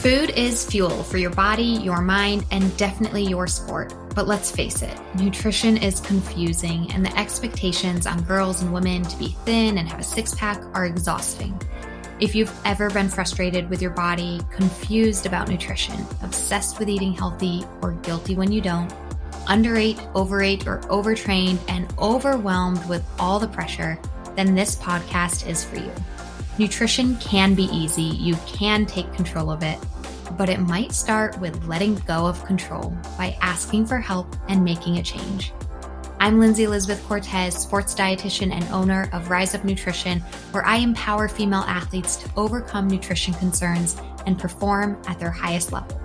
Food is fuel for your body, your mind, and definitely your sport. But let's face it, nutrition is confusing, and the expectations on girls and women to be thin and have a six-pack are exhausting. If you've ever been frustrated with your body, confused about nutrition, obsessed with eating healthy, or guilty when you don't, underate, overate, or overtrained, and overwhelmed with all the pressure, then this podcast is for you. Nutrition can be easy, you can take control of it, but it might start with letting go of control by asking for help and making a change. I'm Lindsay Elizabeth Cortez, sports dietitian and owner of Rise Up Nutrition, where I empower female athletes to overcome nutrition concerns and perform at their highest level,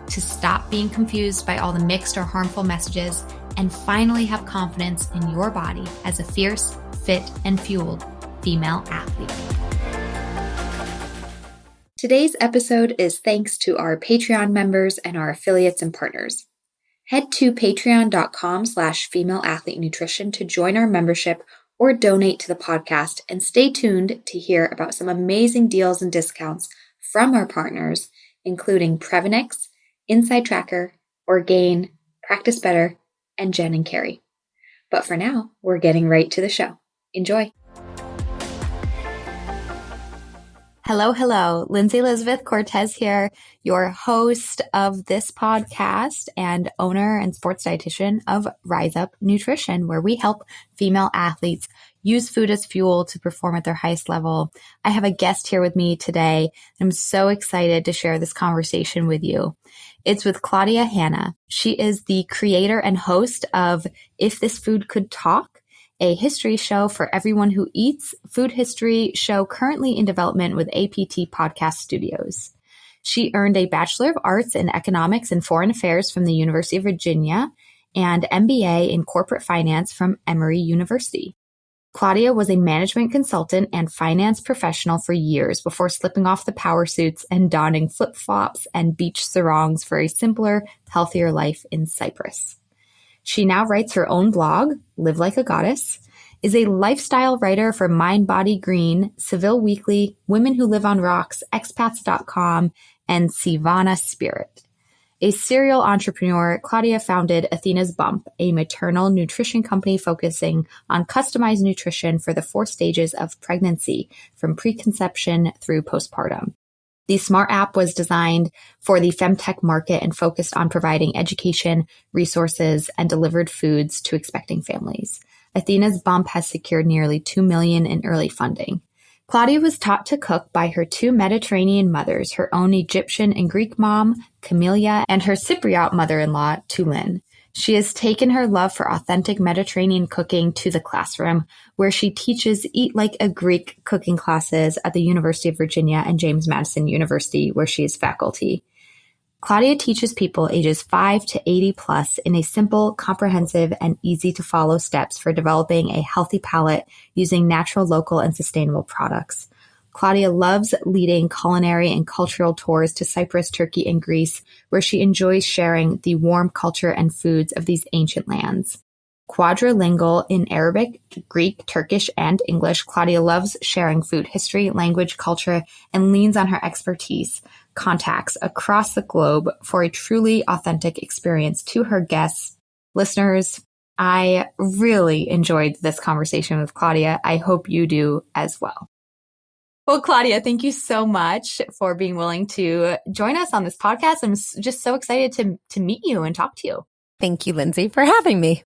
to stop being confused by all the mixed or harmful messages, and finally have confidence in your body as a fierce, fit, and fueled female athlete. Today's episode is thanks to our Patreon members and our affiliates and partners. Head to patreon.com/femaleathletenutrition to join our membership or donate to the podcast, and stay tuned to hear about some amazing deals and discounts from our partners, including Prevenix, Inside Tracker, Orgain, Practice Better, and Jen and Carrie. But for now, we're getting right to the show. Enjoy. Hello. Lindsay Elizabeth Cortez here, your host of this podcast and owner and sports dietitian of Rise Up Nutrition, where we help female athletes use food as fuel to perform at their highest level. I have a guest here with me today. I'm so excited to share this conversation with you. It's with Claudia Hanna. She is the creator and host of If This Food Could Talk, a history show for everyone who eats, food history show currently in development with APT Podcast Studios. She earned a Bachelor of Arts in Economics and Foreign Affairs from the University of Virginia and MBA in Corporate Finance from Emory University. Claudia was a management consultant and finance professional for years before slipping off the power suits and donning flip-flops and beach sarongs for a simpler, healthier life in Cyprus. She now writes her own blog, Live Like a Goddess, is a lifestyle writer for Mind Body Green, Seville Weekly, Women Who Live on Rocks, Expats.com, and Sivana Spirit. A serial entrepreneur, Claudia founded Athena's Bump, a maternal nutrition company focusing on customized nutrition for the 4 stages of pregnancy, from preconception through postpartum. The Smart app was designed for the femtech market and focused on providing education, resources, and delivered foods to expecting families. Athena's Bump has secured nearly $2 million in early funding. Claudia was taught to cook by her 2 Mediterranean mothers, her own Egyptian and Greek mom, Camelia, and her Cypriot mother-in-law, Tulin. She has taken her love for authentic Mediterranean cooking to the classroom, where she teaches Eat Like a Greek cooking classes at the University of Virginia and James Madison University, where she is faculty. Claudia teaches people ages 5 to 80 plus in a simple, comprehensive, and easy-to-follow steps for developing a healthy palate using natural, local, and sustainable products. Claudia loves leading culinary and cultural tours to Cyprus, Turkey, and Greece, where she enjoys sharing the warm culture and foods of these ancient lands. Quadrilingual in Arabic, Greek, Turkish, and English, Claudia loves sharing food history, language, culture, and leans on her expertise, contacts across the globe for a truly authentic experience to her guests. Listeners, I really enjoyed this conversation with Claudia. I hope you do as well. Well, Claudia, thank you so much for being willing to join us on this podcast. I'm just so excited to meet you and talk to you. Thank you, Lindsay, for having me.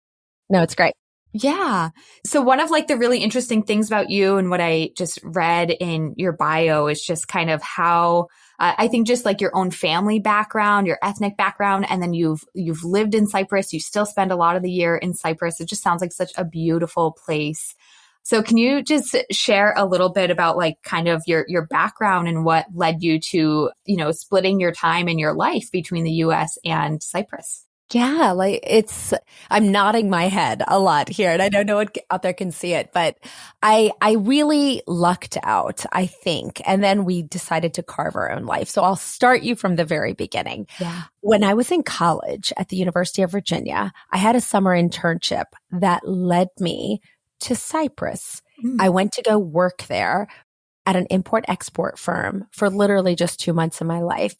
No, it's great. Yeah. So one of the really interesting things about you and what I just read in your bio is just kind of how I think just your own family background, your ethnic background, and then you've lived in Cyprus. You still spend a lot of the year in Cyprus. It just sounds like such a beautiful place. So can you just share a little bit about kind of your background and what led you to, splitting your time in your life between the US and Cyprus? Yeah, I'm nodding my head a lot here, and I don't know what out there can see it, but I really lucked out, I think. And then we decided to carve our own life. So I'll start you from the very beginning. Yeah. When I was in college at the University of Virginia, I had a summer internship that led me to Cyprus. I went to go work there at an import-export firm for literally just 2 months of my life.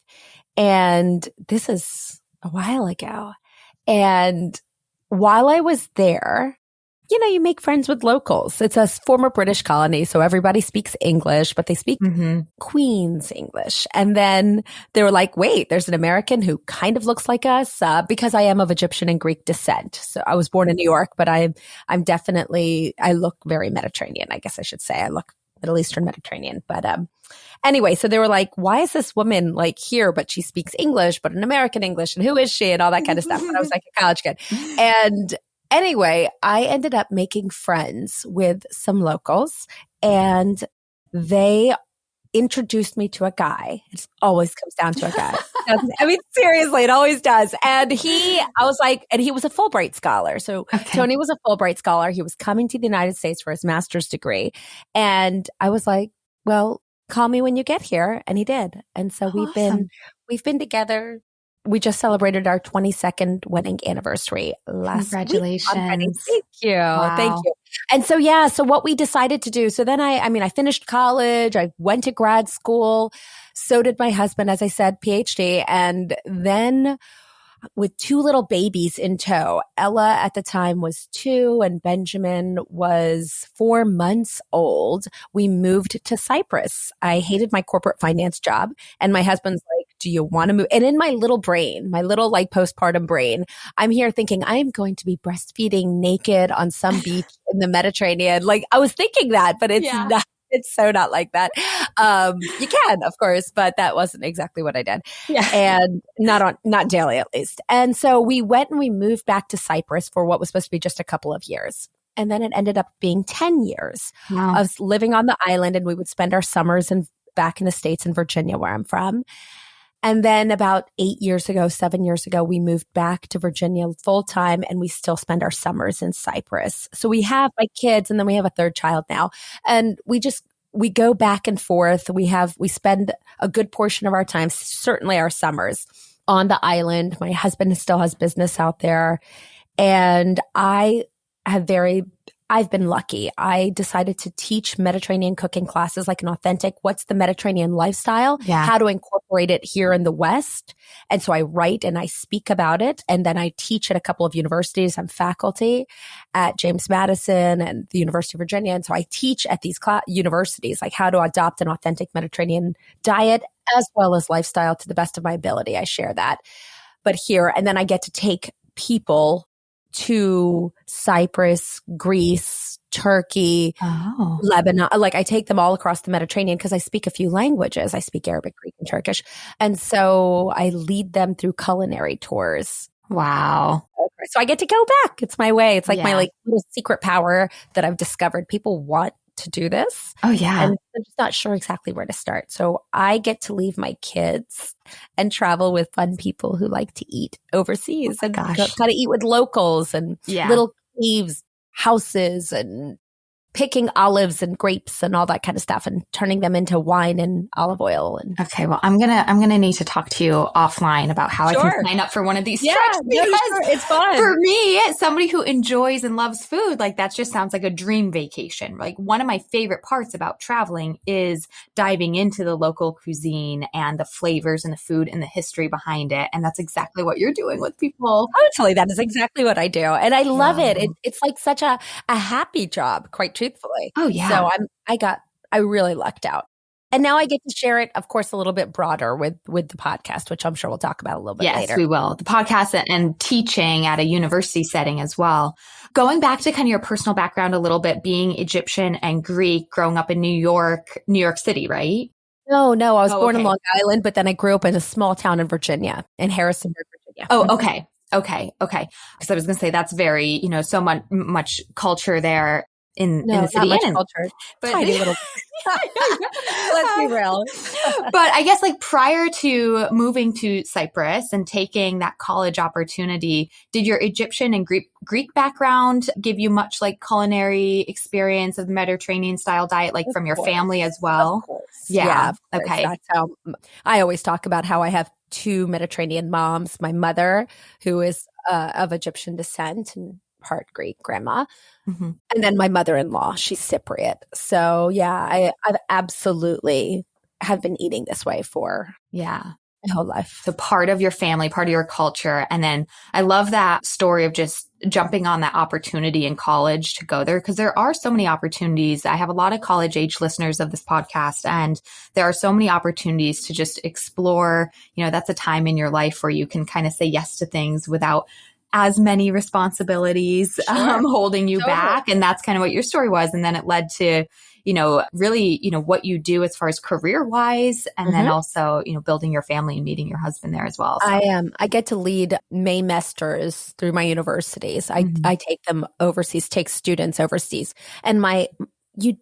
And this is a while ago. And while I was there, you make friends with locals. It's a former British colony, so everybody speaks English, but they speak Queen's English. And then they were like, wait, there's an American who kind of looks like us, because I am of Egyptian and Greek descent. So I was born in New York, but I look very Mediterranean, I guess I should say. I look Middle Eastern Mediterranean. But anyway, so they were like, why is this woman like here, but she speaks English, but an American English, and who is she, and all that kind of stuff. When I was like a college kid. And anyway, I ended up making friends with some locals, and they introduced me to a guy. It always comes down to a guy. I mean, seriously, it always does. And he was a Fulbright scholar. So Tony was a Fulbright scholar. He was coming to the United States for his master's degree. And I was like, well, call me when you get here. And he did. And so we've been together. We just celebrated our 22nd wedding anniversary last week. Congratulations. Thank you. Wow. Thank you. And so, so what we decided to do, so then I finished college, I went to grad school. So did my husband, as I said, PhD. And then with two little babies in tow, Ella at the time was 2 and Benjamin was 4 months old, we moved to Cyprus. I hated my corporate finance job. And my husband's like, do you want to move? And in my little brain, my little like postpartum brain, I'm here thinking I'm going to be breastfeeding naked on some beach in the Mediterranean. Like I was thinking that, but it's not. It's so not like that. You can, of course, but that wasn't exactly what I did. Yeah. And not daily at least. And so we went and we moved back to Cyprus for what was supposed to be just a couple of years. And then it ended up being 10 years of living on the island. And we would spend our summers back in the States in Virginia, where I'm from. And then about 7 years ago, we moved back to Virginia full time, and we still spend our summers in Cyprus. So we have my kids, and then we have a third child now. And we go back and forth. We spend a good portion of our time, certainly our summers, on the island. My husband still has business out there. And I've been lucky. I decided to teach Mediterranean cooking classes, like an authentic, what's the Mediterranean lifestyle, how to incorporate it here in the West. And so I write and I speak about it. And then I teach at a couple of universities. I'm faculty at James Madison and the University of Virginia. And so I teach at these universities, like how to adopt an authentic Mediterranean diet as well as lifestyle to the best of my ability. I share that. But here, and then I get to take people to Cyprus, Greece, Turkey, Lebanon. Like I take them all across the Mediterranean because I speak a few languages. I speak Arabic, Greek, and Turkish. And so I lead them through culinary tours. Wow. So I get to go back. It's my way. It's like my little secret power that I've discovered. People want to do this. Oh, yeah. And I'm just not sure exactly where to start. So I get to leave my kids and travel with fun people who like to eat overseas and kind of eat with locals and little caves, houses, and picking olives and grapes and all that kind of stuff and turning them into wine and olive oil. And okay, well, I'm gonna need to talk to you offline about how I can sign up for one of these trips because it's fun. For me, as somebody who enjoys and loves food, like that just sounds like a dream vacation. Like one of my favorite parts about traveling is diving into the local cuisine and the flavors and the food and the history behind it. And that's exactly what you're doing with people. Totally, that is exactly what I do, and I love it. It's like such a happy job, quite truthfully. Oh yeah. So I really lucked out. And now I get to share it, of course, a little bit broader with the podcast, which I'm sure we'll talk about a little bit later. Yes, we will. The podcast and teaching at a university setting as well. Going back to kind of your personal background a little bit, being Egyptian and Greek, growing up in New York City, right? No. I was born in Long Island, but then I grew up in a small town in Virginia, in Harrisonburg, Virginia. Oh, okay. Because I was going to say that's very, so much culture there. In the city, not much culture, but tiny little. Let's be real. But I guess like prior to moving to Cyprus and taking that college opportunity, did your Egyptian and Greek background give you much like culinary experience of the Mediterranean style diet, like from your family as well? Of course. Yeah. Of course. Okay. That's how I always talk about how I have 2 Mediterranean moms. My mother, who is of Egyptian descent and part Greek, grandma. Mm-hmm. And then my mother-in-law, she's Cypriot. So I've absolutely have been eating this way for My whole life. So part of your family, part of your culture. And then I love that story of just jumping on that opportunity in college to go there, because there are so many opportunities. I have a lot of college age listeners of this podcast, and there are so many opportunities to just explore. That's a time in your life where you can kind of say yes to things without as many responsibilities holding you back. And that's kind of what your story was. And then it led to really, what you do as far as career wise, and then also, building your family and meeting your husband there as well. So. I get to lead Maymesters through my universities. I take them overseas, take students overseas. And you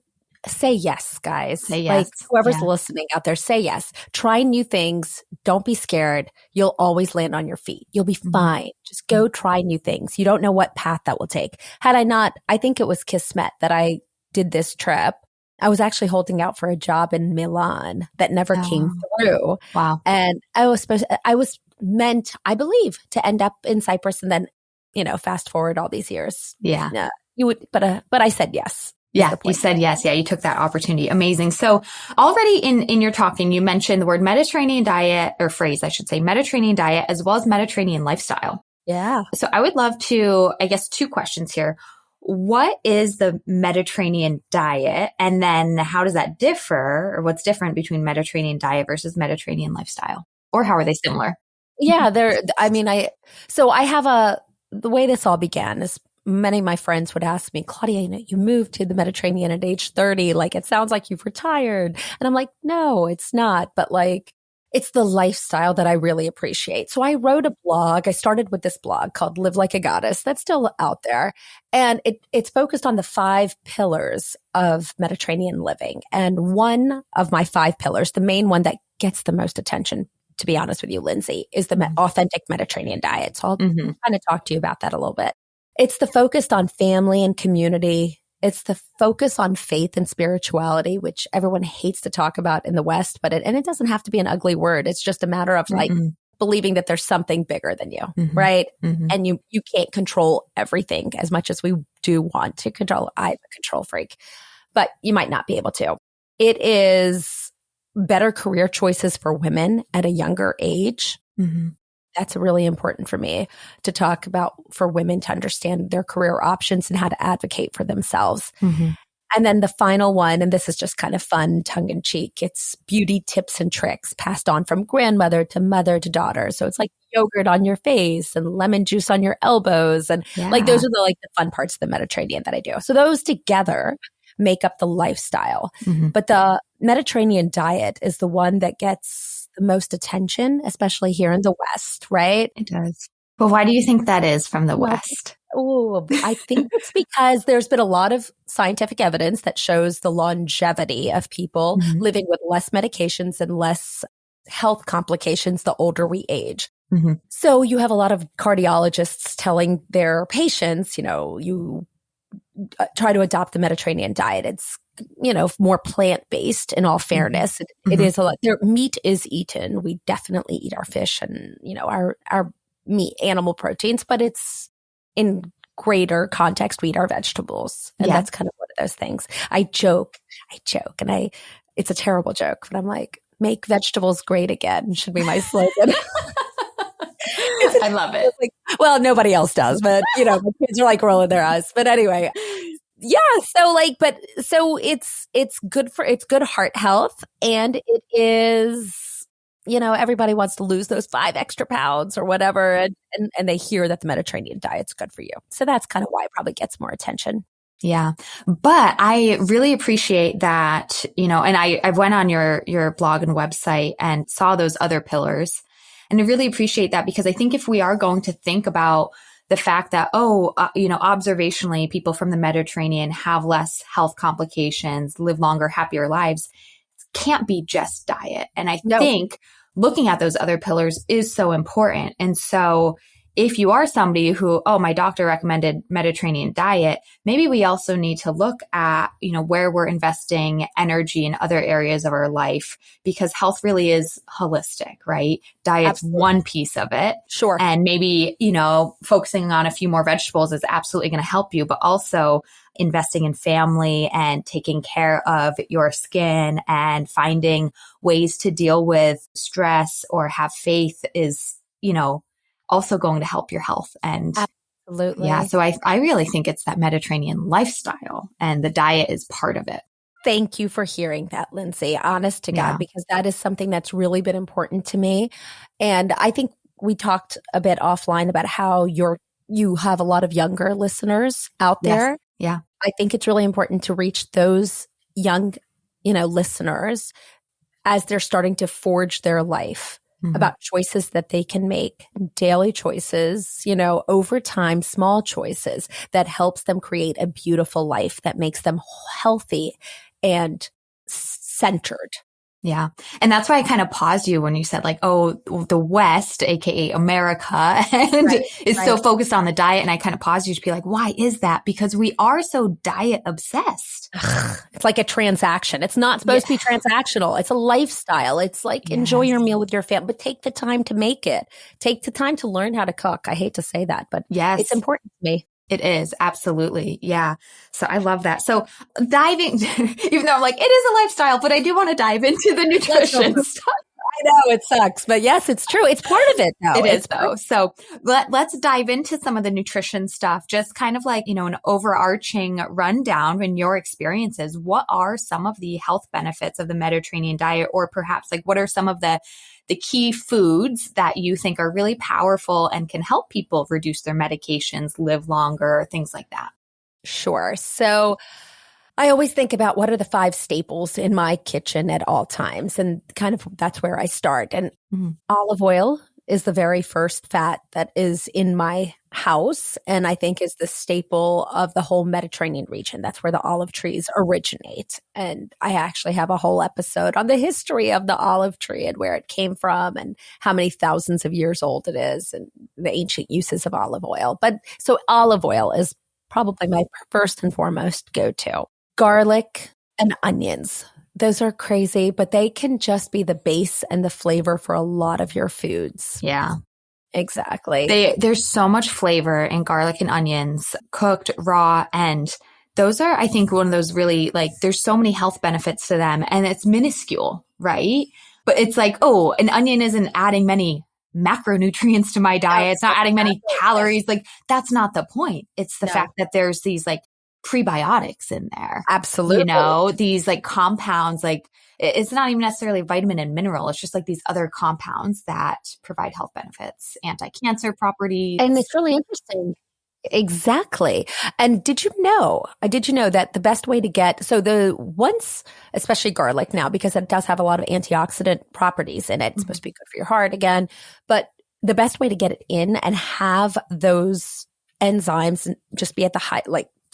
say yes, guys. Say yes. Like whoever's listening out there, say yes. Try new things. Don't be scared. You'll always land on your feet. You'll be fine. Just go try new things. You don't know what path that will take. I think it was Kismet that I did this trip. I was actually holding out for a job in Milan that never came through. Wow. And I was meant, I believe, to end up in Cyprus, and then, fast forward all these years. Yeah. You would, but I said yes. Yeah, you said yes. Yeah, you took that opportunity. Amazing. So already in your talking, you mentioned the word Mediterranean diet, or phrase, I should say, Mediterranean diet, as well as Mediterranean lifestyle. Yeah. So I would love to, I guess, 2 questions here. What is the Mediterranean diet? And then how does that differ, or what's different between Mediterranean diet versus Mediterranean lifestyle? Or how are they similar? Yeah, the way this all began is many of my friends would ask me, Claudia, you moved to the Mediterranean at age 30. Like, it sounds like you've retired. And I'm like, no, it's not. But it's the lifestyle that I really appreciate. So I wrote a blog. I started with this blog called Live Like a Goddess. That's still out there. And it's focused on the 5 pillars of Mediterranenean living. And one of my 5 pillars, the main one that gets the most attention, to be honest with you, Lindsay, is the authentic Mediterranean diet. So I'll kind of talk to you about that a little bit. It's the focus on family and community. It's the focus on faith and spirituality, which everyone hates to talk about in the West, and it doesn't have to be an ugly word. It's just a matter of believing that there's something bigger than you, right? And you can't control everything as much as we do want to control. I'm a control freak, but you might not be able to. It is better career choices for women at a younger age. That's really important for me to talk about, for women to understand their career options and how to advocate for themselves. And then the final one, and this is just kind of fun, tongue in cheek, it's beauty tips and tricks passed on from grandmother to mother to daughter. So it's like yogurt on your face and lemon juice on your elbows. And those are the fun parts of the Mediterranean that I do. So those together make up the lifestyle. But the Mediterranean diet is the one that gets the most attention, especially here in the West, right? It does. Well, why do you think that is from the West? I think it's because there's been a lot of scientific evidence that shows the longevity of people living with less medications and less health complications the older we age. So you have a lot of cardiologists telling their patients, you try to adopt the Mediterranean diet. It's, more plant-based, in all fairness. It is a lot. Their meat is eaten. We definitely eat our fish and, our meat, animal proteins, but it's in greater context, we eat our vegetables. And that's kind of one of those things. I joke, and it's a terrible joke, but I'm like, make vegetables great again should be my slogan. I love it. Well, nobody else does, but my kids are rolling their eyes. But anyway, so it's good heart health, and it is, everybody wants to lose those 5 extra pounds or whatever, and they hear that the Mediterranean diet's good for you. So that's kind of why it probably gets more attention. Yeah. But I really appreciate that, and I went on your blog and website and saw those other pillars. And I really appreciate that, because I think if we are going to think about the fact that, observationally, people from the Mediterranean have less health complications, live longer, happier lives, it can't be just diet. And I think looking at those other pillars is so important. And so if you are somebody who, oh, my doctor recommended Mediterranean diet, maybe we also need to look at, where we're investing energy in other areas of our life, because health really is holistic, right? Diet's Absolutely. one piece of it. Sure. And maybe, focusing on a few more vegetables is absolutely going to help you, but also investing in family and taking care of your skin and finding ways to deal with stress or have faith is, also going to help your health. And absolutely. Yeah, so I really think it's that Mediterranean lifestyle, and the diet is part of it. Thank you for hearing that, Lindsay, honest to God, because that is something that's really been important to me. And I think we talked a bit offline about how you have a lot of younger listeners out there. Yeah. I think it's really important to reach those young, listeners as they're starting to forge their life about choices that they can make, daily choices, over time, small choices that helps them create a beautiful life that makes them healthy and centered. Yeah. And that's why I kind of paused you when you said the West, AKA America, and is so focused on the diet. And I kind of paused you to be like, why is that? Because we are so diet obsessed. It's like a transaction. It's not supposed to be transactional. It's a lifestyle. It's like enjoy your meal with your family, but take the time to make it. Take the time to learn how to cook. I hate to say that, but it's important to me. It is. Absolutely. Yeah. So I love that. So diving, even though I'm like, it is a lifestyle, but I do want to dive into the nutrition stuff. I know it sucks, but yes, it's true. It's part of it though. It is though. So let's dive into some of the nutrition stuff, just kind of like, an overarching rundown in your experiences. What are some of the health benefits of the Mediterranean diet, or perhaps what are some of the key foods that you think are really powerful and can help people reduce their medications, live longer, things like that? Sure. So I always think about what are the 5 staples in my kitchen at all times. And kind of that's where I start. And olive oil is the very first fat that is in my house, and I think is the staple of the whole Mediterranean region. That's where the olive trees originate. And I actually have a whole episode on the history of the olive tree and where it came from and how many thousands of years old it is and the ancient uses of olive oil. But so olive oil is probably my first and foremost go-to. Garlic and onions. Those are crazy, but they can just be the base and the flavor for a lot of your foods. Yeah. Exactly. There's so much flavor in garlic and onions, cooked, raw, and those are, I think, one of those really there's so many health benefits to them, and it's minuscule, right? But it's an onion isn't adding many macronutrients to my diet. It's not adding many calories. That's not the point. It's the fact that there's these prebiotics in there. Absolutely. These compounds, it's not even necessarily vitamin and mineral. It's just these other compounds that provide health benefits, anti-cancer properties. And it's really interesting. Exactly. And did you know that the best way to get, especially garlic now, because it does have a lot of antioxidant properties in it. It's supposed to be good for your heart again, but the best way to get it in and have those enzymes just be at the high,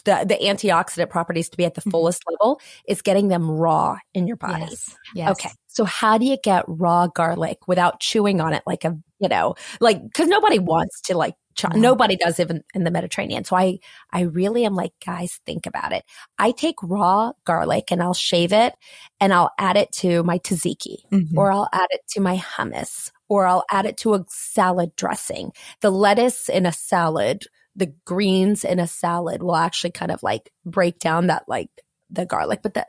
the antioxidant properties to be at the fullest level is getting them raw in your body. Yes. Okay. So how do you get raw garlic without chewing on it because nobody wants to nobody does even in the Mediterranean. So I really am guys, think about it. I take raw garlic and I'll shave it and I'll add it to my tzatziki or I'll add it to my hummus or I'll add it to a salad dressing. The lettuce in a salad, the greens in a salad will actually kind of break down that the garlic, but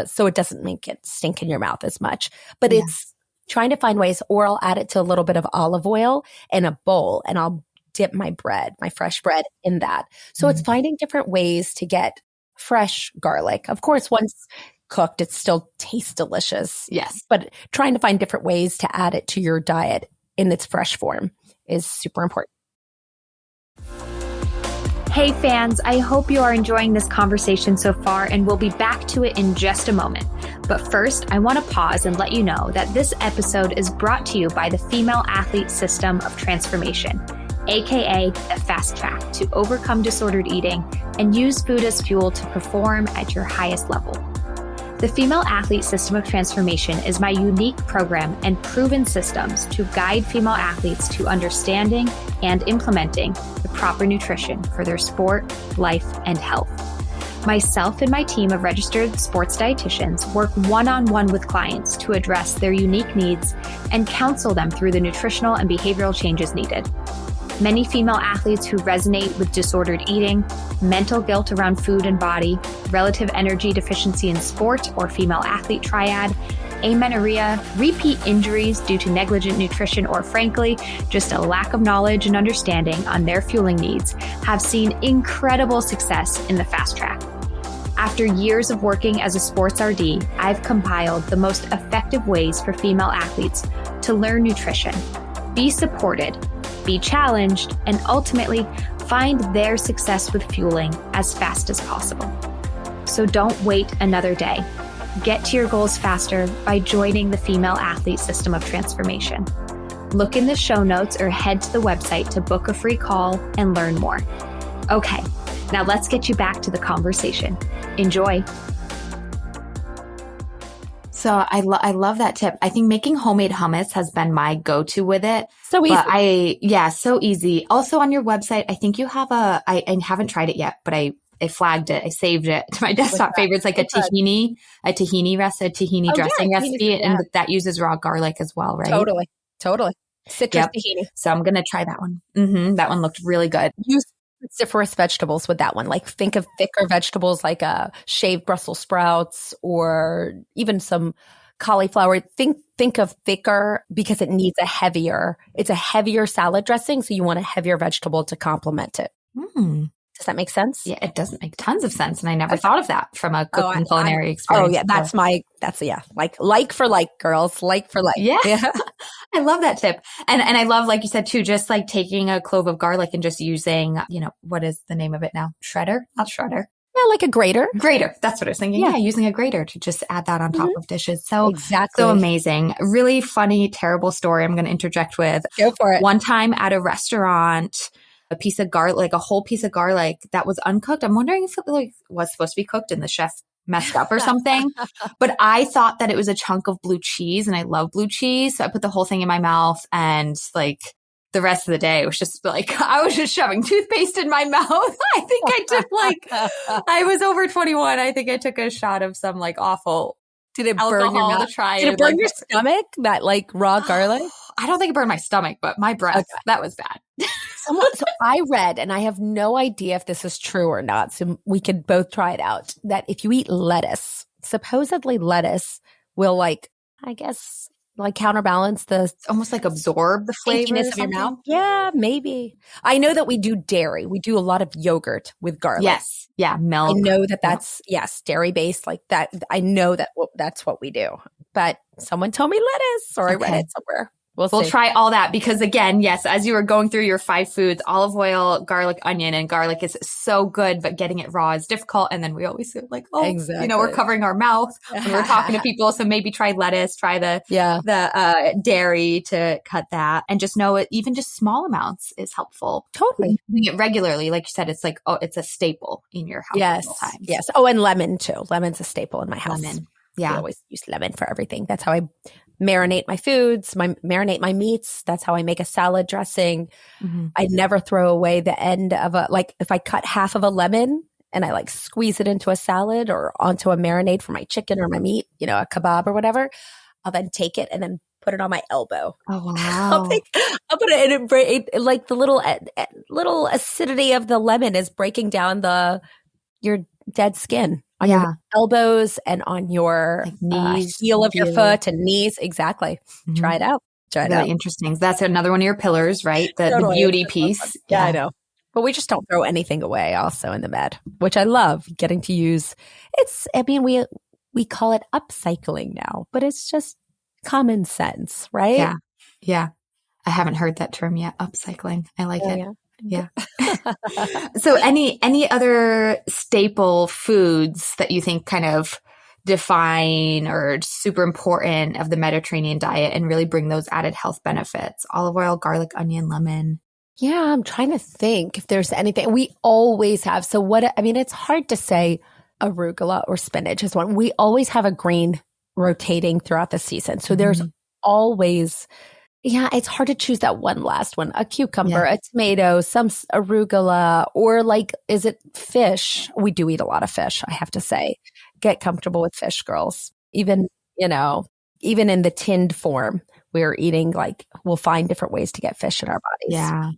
so it doesn't make it stink in your mouth as much. But it's trying to find ways, or I'll add it to a little bit of olive oil in a bowl and I'll dip my fresh bread in that. So it's finding different ways to get fresh garlic. Of course, once cooked, it still tastes delicious. Yes. But trying to find different ways to add it to your diet in its fresh form is super important. Hey fans, I hope you are enjoying this conversation so far, and we'll be back to it in just a moment. But first, I want to pause and let you know that this episode is brought to you by the Female Athlete System of Transformation, aka the Fast Track to overcome disordered eating and use food as fuel to perform at your highest level. The Female Athlete System of Transformation is my unique program and proven systems to guide female athletes to understanding and implementing the proper nutrition for their sport, life, and health. Myself and my team of registered sports dietitians work one-on-one with clients to address their unique needs and counsel them through the nutritional and behavioral changes needed. Many female athletes who resonate with disordered eating, mental guilt around food and body, relative energy deficiency in sport or female athlete triad, amenorrhea, repeat injuries due to negligent nutrition, or frankly, just a lack of knowledge and understanding on their fueling needs, have seen incredible success in the fast track. After years of working as a sports RD, I've compiled the most effective ways for female athletes to learn nutrition, be supported, be challenged, and ultimately find their success with fueling as fast as possible. So don't wait another day. Get to your goals faster by joining the Female Athlete System of Transformation. Look in the show notes or head to the website to book a free call and learn more. Okay, now let's get you back to the conversation. Enjoy. So I love that tip. I think making homemade hummus has been my go-to with it. So easy. So easy. Also on your website, I think you have I haven't tried it yet, but I flagged it. I saved it to my desktop favorites, like a tahini dressing recipe. And that uses raw garlic as well, right? Totally. Citrus tahini. So I'm going to try that one. That one looked really good. Use cruciferous vegetables with that one. Like think of thicker vegetables like shaved Brussels sprouts or even some cauliflower. Think of thicker because it needs it's a heavier salad dressing. So you want a heavier vegetable to complement it. Does that make sense? Yeah, it does make tons of sense. And I never thought of that from a cooking culinary experience. Oh yeah, like for like, girls, like for like. Yeah. I love that tip. And I love, like you said too, just like taking a clove of garlic and just using, what is the name of it now? Shredder? Not shredder. Yeah, like a grater. Grater. That's what I was thinking. Yeah, using a grater to just add that on top of dishes. So exactly. So amazing. Really funny, terrible story I'm going to interject with. Go for it. One time at a restaurant, a piece of garlic, like a whole piece of garlic that was uncooked. I'm wondering if it was supposed to be cooked and the chef messed up or something. But I thought that it was a chunk of blue cheese, and I love blue cheese. So I put the whole thing in my mouth, and the rest of the day it was just I was just shoving toothpaste in my mouth. I think I took I was over 21. I think I took a shot of some awful Did it burn your mouth? Did it burn your stomach? That raw garlic? I don't think it burned my stomach, but my breath, that was bad. So I read, and I have no idea if this is true or not, so we could both try it out, that if you eat lettuce, supposedly lettuce will counterbalance almost absorb the flavors of your mouth. Yeah, maybe. I know that we do dairy. We do a lot of yogurt with garlic. Yes. Yeah. Milk. I know that's dairy based like that. I know that that's what we do, but someone told me lettuce, or I read it somewhere. We'll try all that because, again, yes, as you were going through your 5 foods, olive oil, garlic, onion, and garlic is so good, but getting it raw is difficult. And then we always feel exactly. We're covering our mouth when we're talking to people. So maybe try lettuce, try the dairy to cut that, and just know it. Even just small amounts is helpful. Totally. Doing it regularly, like you said, it's it's a staple in your house. Yes. At all times. Yes. Oh, and lemon too. Lemon's a staple in my house. Lemon. Yeah. I always use lemon for everything. That's how I marinate my foods, marinate my meats. That's how I make a salad dressing. I never throw away the end of if I cut half of a lemon and I squeeze it into a salad or onto a marinade for my chicken or my meat, a kebab or whatever, I'll then take it and then put it on my elbow. Oh, wow. I'll put it in it, the little acidity of the lemon is breaking down your dead skin. On your elbows and on your knees, heel of your foot and knees. Exactly. Try it out. Really interesting. That's another one of your pillars, right? The beauty piece. Yeah, I know. But we just don't throw anything away also in the med, which I love getting to use. We call it upcycling now, but it's just common sense, right? Yeah. Yeah. I haven't heard that term yet. Upcycling. I like it. Yeah. So any other staple foods that you think kind of define or super important of the Mediterranean diet and really bring those added health benefits? Olive oil, garlic, onion, lemon. Yeah, I'm trying to think if there's anything. We always have. So it's hard to say arugula or spinach is one. We always have a green rotating throughout the season. So there's always, it's hard to choose that one last one. A cucumber, a tomato, some arugula, or like, is it fish? We do eat a lot of fish, I have to say. Get comfortable with fish, girls. Even in the tinned form, we're eating, like, we'll find different ways to get fish in our bodies. Yeah.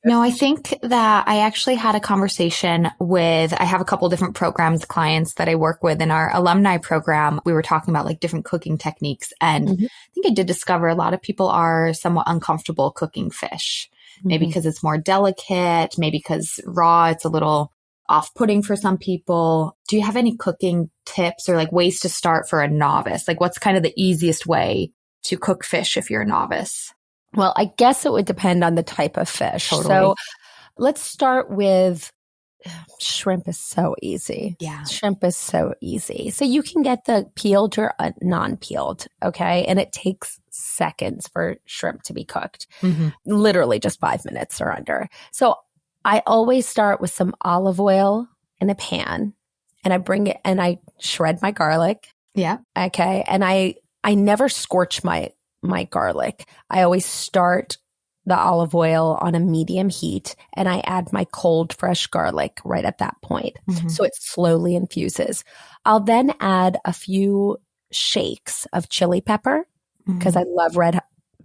No, I think that I actually had a conversation with, I have a couple different programs, clients that I work with in our alumni program. We were talking about like different cooking techniques. And I think I did discover a lot of people are somewhat uncomfortable cooking fish, maybe because it's more delicate, maybe because raw, it's a little off-putting for some people. Do you have any cooking tips or like ways to start for a novice? Like what's kind of the easiest way to cook fish if you're a novice? Well, I guess it would depend on the type of fish. Totally. So let's start with shrimp is so easy. Yeah. Shrimp is so easy. So you can get the peeled or non-peeled, okay? And it takes seconds for shrimp to be cooked. Literally just 5 minutes or under. So I always start with some olive oil in a pan, and I bring it and I shred my garlic. Yeah. Okay. And I never scorch my garlic. I always start the olive oil on a medium heat, and I add my cold, fresh garlic right at that point. So it slowly infuses. I'll then add a few shakes of chili pepper because I love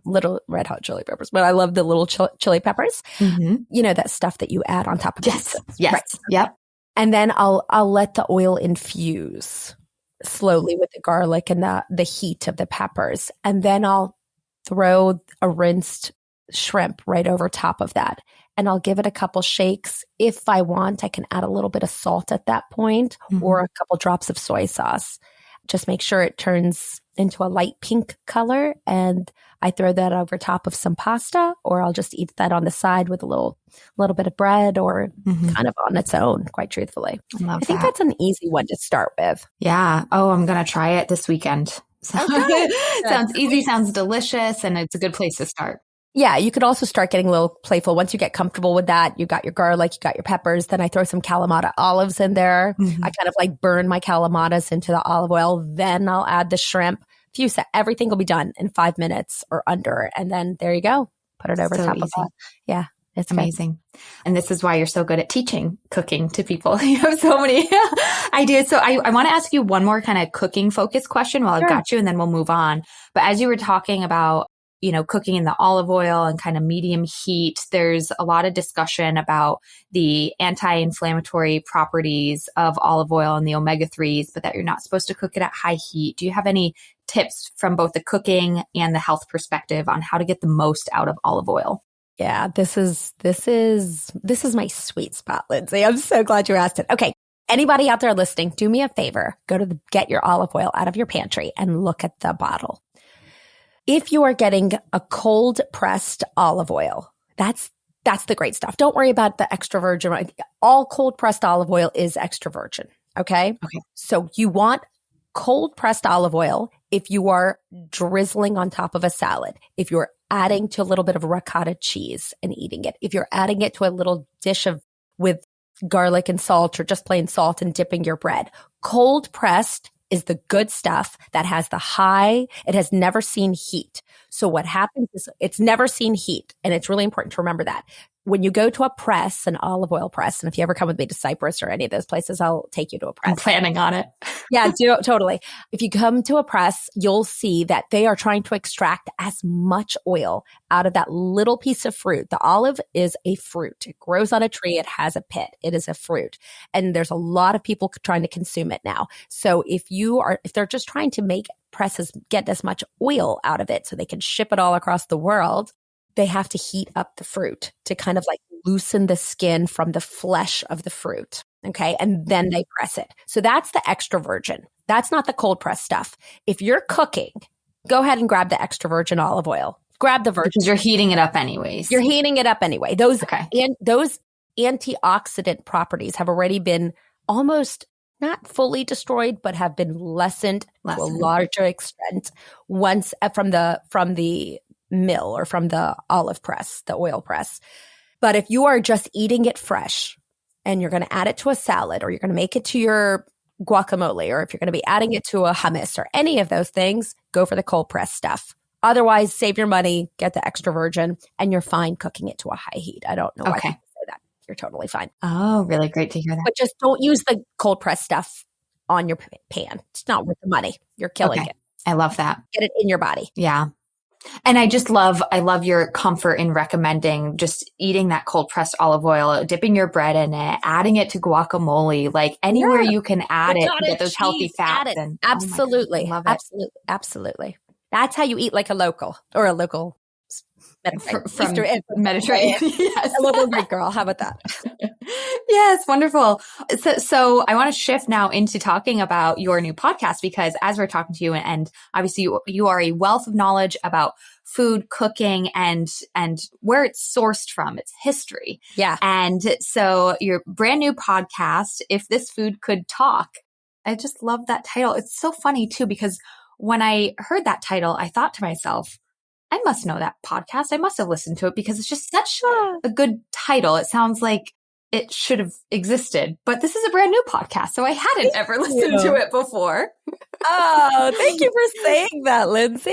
little red hot chili peppers, but I love the little chili peppers. You know, that stuff that you add on top of pizza. Yes. Right. Yep. And then I'll let the oil infuse slowly with the garlic and the heat of the peppers. And then I'll throw a rinsed shrimp right over top of that. And I'll give it a couple shakes. If I want, I can add a little bit of salt at that point or a couple drops of soy sauce. Just make sure it turns into a light pink color. And I throw that over top of some pasta, or I'll just eat that on the side with a little bit of bread, or kind of on its own, quite truthfully. I think that's an easy one to start with. Yeah. Oh, I'm going to try it this weekend. Sounds easy, sounds delicious, and it's a good place to start. Yeah, you could also start getting a little playful. Once you get comfortable with that, you got your garlic, you got your peppers, then I throw some Kalamata olives in there. I kind of like burn my Kalamatas into the olive oil. Then I'll add the shrimp. Everything will be done in 5 minutes or under. And then there you go. Put it over top of that. Yeah. It's amazing. And this is why you're so good at teaching cooking to people. You have so many ideas. So I want to ask you one more kind of cooking focused question while I've got you, and then we'll move on. But as you were talking about, cooking in the olive oil and kind of medium heat, there's a lot of discussion about the anti-inflammatory properties of olive oil and the omega-3s, but that you're not supposed to cook it at high heat. Do you have any tips from both the cooking and the health perspective on how to get the most out of olive oil? Yeah, this is my sweet spot, Lindsay. I'm so glad you asked it. Okay. Anybody out there listening, do me a favor. Get your olive oil out of your pantry and look at the bottle. If you are getting a cold pressed olive oil, that's the great stuff. Don't worry about the extra virgin. All cold pressed olive oil is extra virgin. Okay. So you want cold pressed olive oil if you are drizzling on top of a salad, if you're adding to a little bit of ricotta cheese and eating it, if you're adding it to a little dish with garlic and salt, or just plain salt and dipping your bread. Cold pressed is the good stuff that has it has never seen heat. So what happens is it's never seen heat. And it's really important to remember that. When you go to a press, an olive oil press, and if you ever come with me to Cyprus or any of those places, I'll take you to a press. I'm planning on it. Yeah, totally. If you come to a press, you'll see that they are trying to extract as much oil out of that little piece of fruit. The olive is a fruit. It grows on a tree. It has a pit. It is a fruit. And there's a lot of people trying to consume it now. So if they're just trying to make presses get as much oil out of it so they can ship it all across the world, they have to heat up the fruit to kind of like loosen the skin from the flesh of the fruit. Okay. And then they press it. So that's the extra virgin. That's not the cold press stuff. If you're cooking, go ahead and grab the extra virgin olive oil. Grab the virgin. Because you're heating it up anyways. You're heating it up anyway. Those antioxidant properties have already been almost not fully destroyed, but have been lessened to a larger extent once from the mill or from the olive press, the oil press. But if you are just eating it fresh, and you're going to add it to a salad, or you're going to make it to your guacamole, or if you're going to be adding it to a hummus or any of those things, go for the cold press stuff. Otherwise, save your money, get the extra virgin, and you're fine cooking it to a high heat. I don't know why people say that. You're totally fine. Oh, really great to hear that. But just don't use the cold press stuff on your pan. It's not worth the money. You're killing it. I love that. Get it in your body. Yeah. And I love your comfort in recommending just eating that cold pressed olive oil, dipping your bread in it, adding it to guacamole, like anywhere you can add it to get those healthy fats. And absolutely. Oh my God, I love it. Absolutely. That's how you eat like a local from Mediterranean. Yes. A local Greek girl. How about that? Yes, wonderful. So I want to shift now into talking about your new podcast, because as we're talking to you, and obviously you are a wealth of knowledge about food, cooking, and where it's sourced from, its history. Yeah. And so your brand new podcast, If This Food Could Talk, I just love that title. It's so funny too, because when I heard that title, I thought to myself, I must know that podcast. I must have listened to it, because it's just such a good title. It sounds like it should have existed, but this is a brand new podcast, so I hadn't ever listened to it before. Oh, thank you for saying that, Lindsay.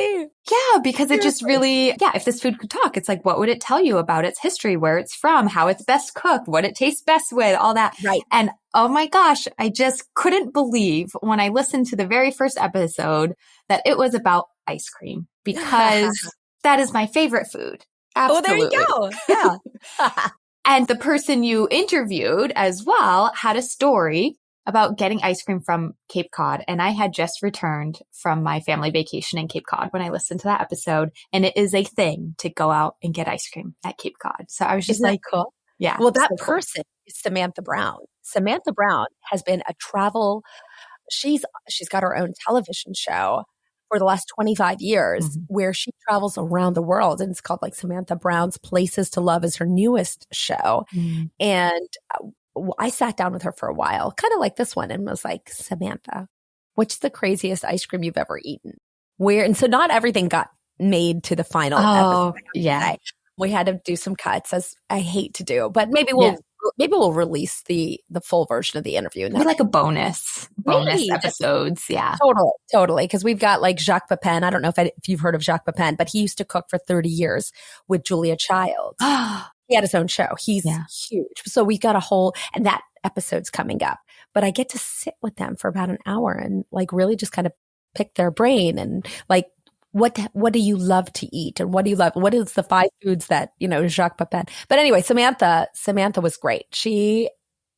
Yeah, because it just really, If This Food Could Talk, it's like, what would it tell you about its history, where it's from, how it's best cooked, what it tastes best with, all that. Right. And oh my gosh, I just couldn't believe when I listened to the very first episode that it was about ice cream, because that is my favorite food. Absolutely. Oh, there you go. Yeah. And the person you interviewed as well had a story about getting ice cream from Cape Cod. And I had just returned from my family vacation in Cape Cod when I listened to that episode. And it is a thing to go out and get ice cream at Cape Cod. So I was just Isn't like, that cool? Yeah. Well, that person is Samantha Brown. Samantha Brown has been she's got her own television show for the last 25 years where she travels around the world, and it's called like Samantha Brown's Places to Love is her newest show. And I sat down with her for a while, kind of like this one, and was like, Samantha, what's the craziest ice cream you've ever eaten? And so not everything got made to the final episode. Yeah. We had to do some cuts, as I hate to do, but maybe we'll release the full version of the interview. Maybe like a bonus episodes. Yeah. Totally. Because we've got like Jacques Pepin. I don't know if you've heard of Jacques Pepin, but he used to cook for 30 years with Julia Childs. He had his own show. He's huge. So we've got and that episode's coming up. But I get to sit with them for about an hour and like really just kind of pick their brain and like, what do you love to eat? And what do you love? What is the 5 foods that, Jacques Pepin? But anyway, Samantha was great. She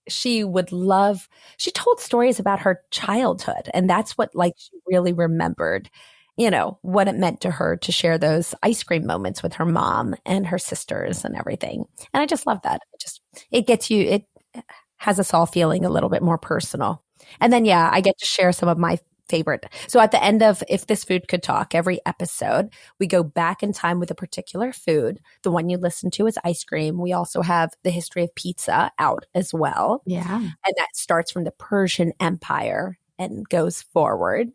told stories about her childhood. And that's what she really remembered, what it meant to her to share those ice cream moments with her mom and her sisters and everything. And I just love that. It has us all feeling a little bit more personal. And then, I get to share some of my favorite. So at the end of If This Food Could Talk, every episode, we go back in time with a particular food. The one you listen to is ice cream. We also have the history of pizza out as well. Yeah. And that starts from the Persian Empire and goes forward.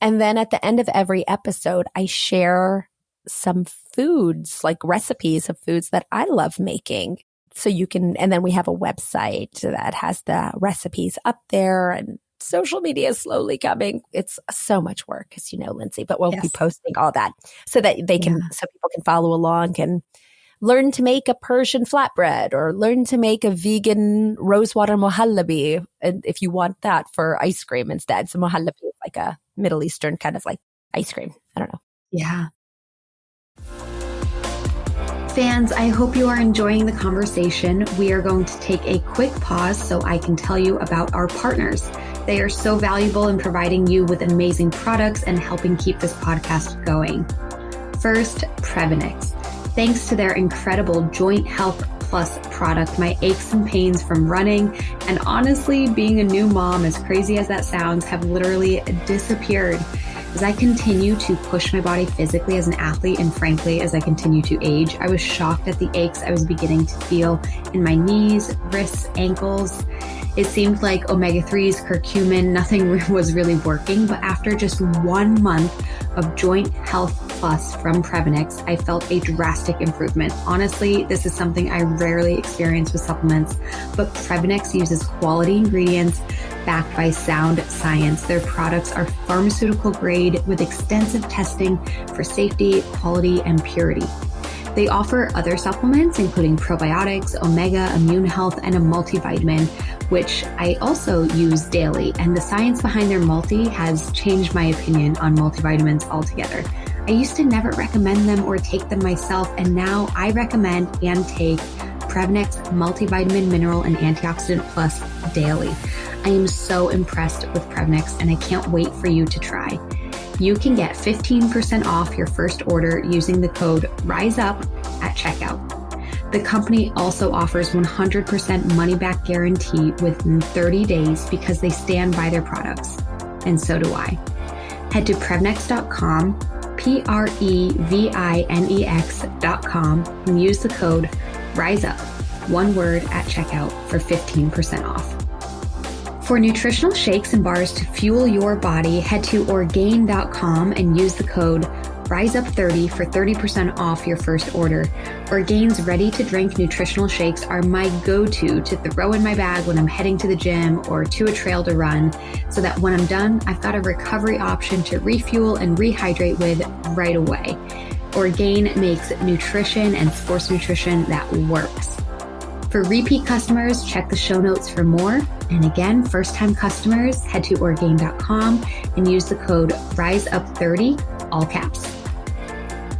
And then at the end of every episode, I share some foods, like recipes of foods that I love making. So and then we have a website that has the recipes up there, and social media is slowly coming. It's so much work, as you know, Lindsay, but we'll be posting all that so that so people can follow along and learn to make a Persian flatbread or learn to make a vegan rosewater mohallabi. And if you want that for ice cream instead. So mohallabi is like a Middle Eastern kind of like ice cream. I don't know. Yeah. Fans, I hope you are enjoying the conversation. We are going to take a quick pause so I can tell you about our partners. They are so valuable in providing you with amazing products and helping keep this podcast going. First, Prevenix. Thanks to their incredible Joint Health Plus product, my aches and pains from running and honestly being a new mom, as crazy as that sounds, have literally disappeared. As I continue to push my body physically as an athlete, and frankly, as I continue to age, I was shocked at the aches I was beginning to feel in my knees, wrists, ankles. It seemed like omega-3s, curcumin, nothing was really working. But after just 1 month of Joint Health Plus from Prevenix, I felt a drastic improvement. Honestly, this is something I rarely experience with supplements, but Prevenix uses quality ingredients backed by sound science. Their products are pharmaceutical grade with extensive testing for safety, quality, and purity. They offer other supplements, including probiotics, omega, immune health, and a multivitamin, which I also use daily. And the science behind their multi has changed my opinion on multivitamins altogether. I used to never recommend them or take them myself, and now I recommend and take Prevenix Multivitamin, Mineral, and Antioxidant Plus daily. I am so impressed with Prevenix, and I can't wait for you to try. You can get 15% off your first order using the code RISEUP at checkout. The company also offers 100% money-back guarantee within 30 days because they stand by their products. And so do I. Head to Prevenix.com, Previnex.com, and use the code RISEUP, one word, at checkout for 15% off. For nutritional shakes and bars to fuel your body, head to Orgain.com and use the code RISEUP30 for 30% off your first order. Orgain's ready-to-drink nutritional shakes are my go-to to throw in my bag when I'm heading to the gym or to a trail to run, so that when I'm done, I've got a recovery option to refuel and rehydrate with right away. Orgain makes nutrition and sports nutrition that works. For repeat customers, check the show notes for more. And again, first-time customers, head to Orgain.com and use the code RISEUP30, all caps.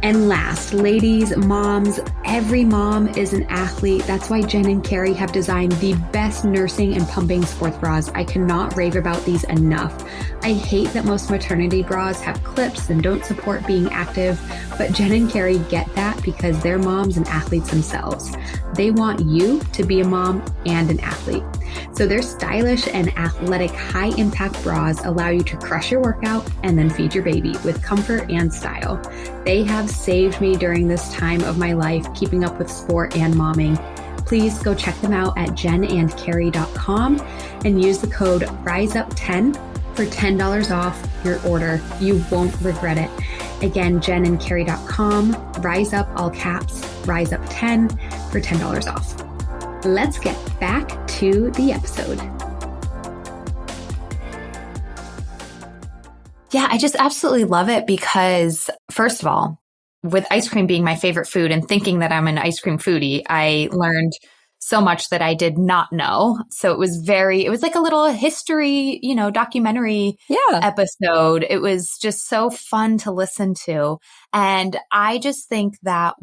And last, ladies, moms, every mom is an athlete. That's why Jen and Carrie have designed the best nursing and pumping sports bras. I cannot rave about these enough. I hate that most maternity bras have clips and don't support being active, but Jen and Carrie get that because they're moms and athletes themselves. They want you to be a mom and an athlete. So their stylish and athletic high-impact bras allow you to crush your workout and then feed your baby with comfort and style. They have saved me during this time of my life, keeping up with sport and momming. Please go check them out at jenandcarrie.com and use the code RISEUP10 for $10 off your order. You won't regret it. Again, jenandcarrie.com, RISEUP, all caps, RISEUP10 for $10 off. Let's get back to the episode. Yeah, I just absolutely love it because, first of all, with ice cream being my favorite food and thinking that I'm an ice cream foodie, I learned so much that I did not know. So it was like a little history, documentary episode. It was just so fun to listen to. And I just think that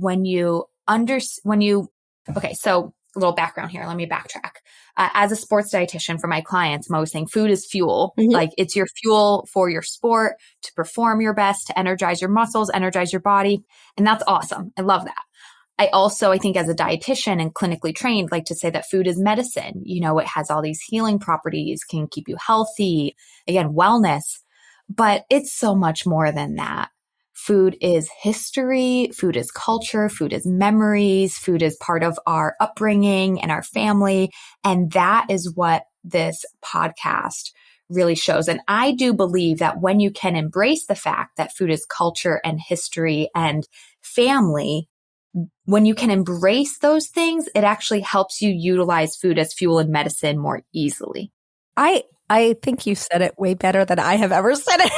okay, so a little background here. Let me backtrack. As a sports dietitian for my clients, I'm always saying food is fuel. Mm-hmm. Like it's your fuel for your sport, to perform your best, to energize your muscles, energize your body. And that's awesome. I love that. I think as a dietitian and clinically trained, like to say that food is medicine. It has all these healing properties, can keep you healthy, again, wellness, but it's so much more than that. Food is history, food is culture, food is memories, food is part of our upbringing and our family. And that is what this podcast really shows. And I do believe that when you can embrace the fact that food is culture and history and family, when you can embrace those things, it actually helps you utilize food as fuel and medicine more easily. I think you said it way better than I have ever said it.